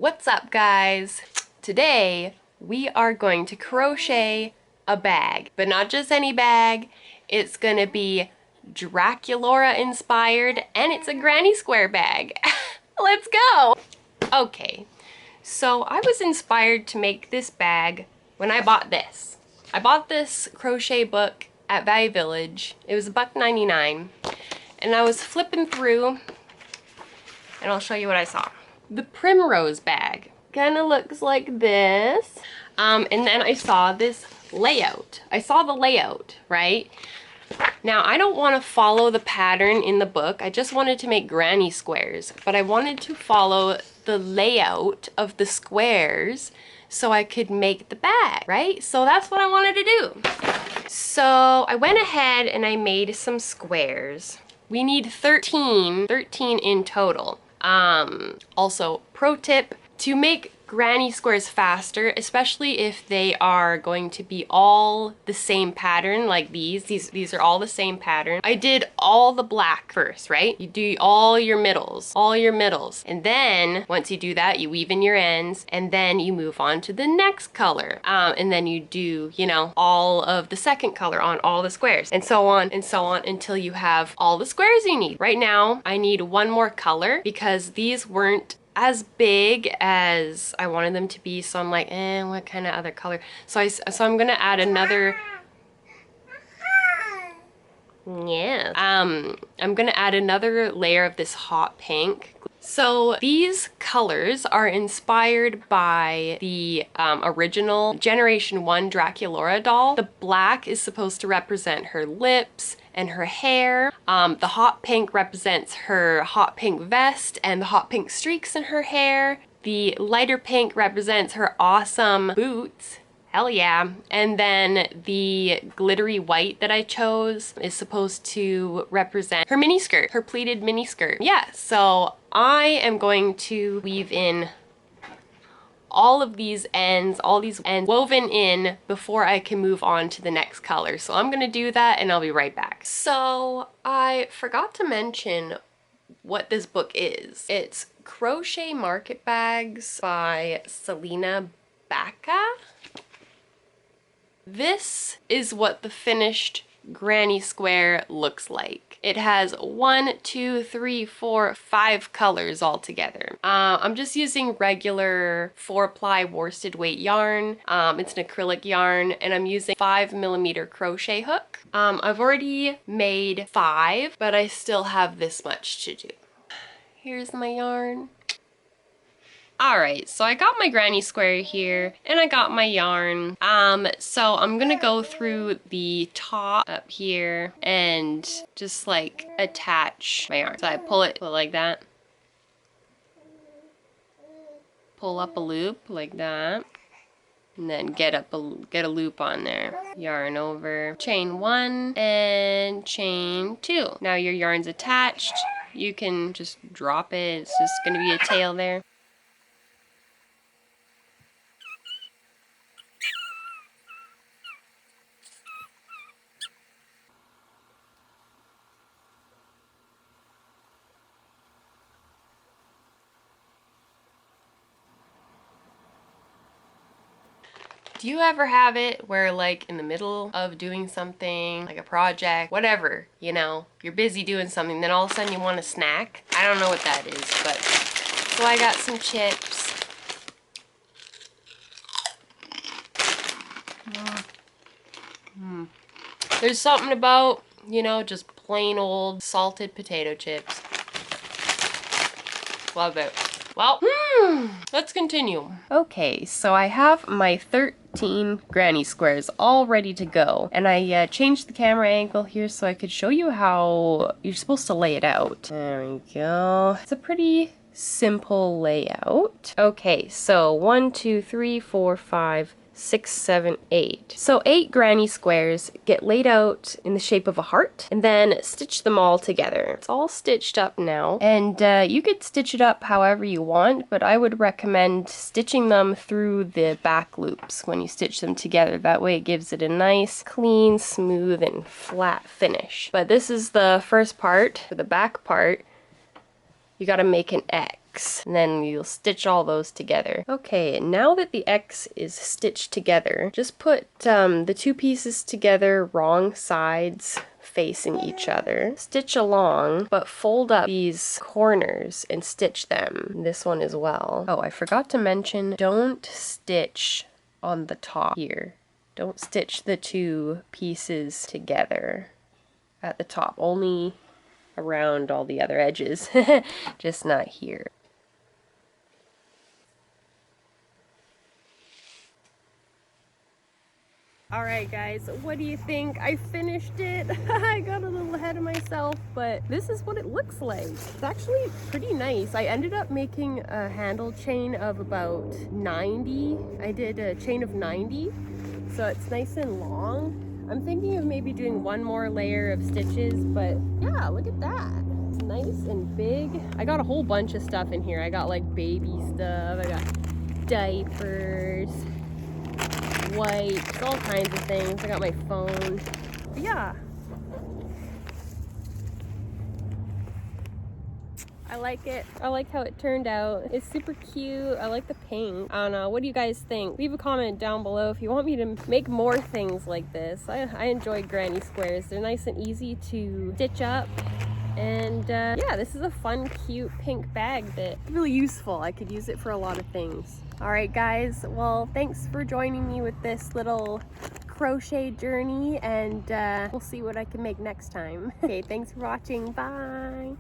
What's up, guys? Today we are going to crochet a bag, but not just any bag. It's gonna be Draculaura inspired, and it's a granny square bag. Let's go! Okay, so I was inspired to make this bag when I bought this. I bought this crochet book at Value Village. It was $1.99, and I was flipping through, and I'll show you what I saw. The primrose bag kind of looks like this. And then I saw this layout. I saw the layout, right? Now, I don't want to follow the pattern in the book. I just wanted to make granny squares, but I wanted to follow the layout of the squares so I could make the bag, right? So that's what I wanted to do. So I went ahead and I made some squares. We need 13 in total. Also, pro tip, to make granny squares faster, especially if they are going to be all the same pattern, like these are all the same pattern. I did all the black first, right? You do all your middles, and then once you do that, you weave in your ends, and then you move on to the next color, and then you do, you know, all of the second color on all the squares, and so on until you have all the squares you need. Right now, I need one more color because these weren't as big as I wanted them to be, so I'm like, what kind of other color? So I'm gonna add another. Yeah. I'm gonna add another layer of this hot pink. So these colors are inspired by the original Generation 1 Draculaura doll. The black is supposed to represent her lips and her hair. The hot pink represents her hot pink vest and the hot pink streaks in her hair. The lighter pink represents her awesome boots. Hell yeah. And then the glittery white that I chose is supposed to represent her mini skirt, her pleated mini skirt. Yeah, so I am going to weave in all of these ends, woven in before I can move on to the next color. So I'm gonna do that and I'll be right back. So I forgot to mention what this book is. It's Crochet Market Bags by Selena Baca. This is what the finished granny square looks like. It has 1, 2, 3, 4, 5 colors all together. I'm just using regular 4-ply worsted weight yarn. It's an acrylic yarn, and I'm using 5mm crochet hook. I've already made 5, but I still have this much to do. Here's my yarn. Alright, so I got my granny square here, and I got my yarn. So I'm gonna go through the top up here and just like attach my yarn. So I pull it like that. Pull up a loop like that. And then get a loop on there. Yarn over, chain 1 and chain 2. Now your yarn's attached. You can just drop it. It's just gonna be a tail there. Do you ever have it where, like, in the middle of doing something, like a project, whatever, you know, you're busy doing something, then all of a sudden you want a snack? I don't know what that is, but... So I got some chips. There's something about, you know, just plain old salted potato chips. Love it. Well, let's continue. Okay, so I have my 13 granny squares all ready to go. And I changed the camera angle here so I could show you how you're supposed to lay it out. There we go. It's a pretty simple layout. Okay, so 1, 2, 3, 4, 5, 6, 7, 8. So 8 granny squares get laid out in the shape of a heart and then stitch them all together. It's all stitched up now, and you could stitch it up however you want, but I would recommend stitching them through the back loops when you stitch them together. That way it gives it a nice, clean, smooth, and flat finish. But this is the first part. For the back part, you gotta make an X. X, and then you'll stitch all those together. Okay, now that the X is stitched together, just put the two pieces together wrong sides facing each other. Stitch along, but fold up these corners and stitch them. This one as well. Oh, I forgot to mention, don't stitch on the top here. Don't stitch the two pieces together at the top, only around all the other edges, just not here. Alright guys, what do you think? I finished it. I got a little ahead of myself, but this is what it looks like. It's actually pretty nice. I ended up making a handle chain of about 90. I did a chain of 90, so it's nice and long. I'm thinking of maybe doing one more layer of stitches, but yeah, look at that. It's nice and big. I got a whole bunch of stuff in here. I got like baby stuff, I got diapers, wipes, all kinds of things. I got my phone. But yeah. I like it. I like how it turned out. It's super cute. I like the pink. I don't know. What do you guys think? Leave a comment down below if you want me to make more things like this. I enjoy granny squares. They're nice and easy to stitch up. And yeah, this is a fun, cute pink bag that's really useful. I could use it for a lot of things. All right, guys. Well, thanks for joining me with this little crochet journey, and we'll see what I can make next time. Okay, thanks for watching. Bye.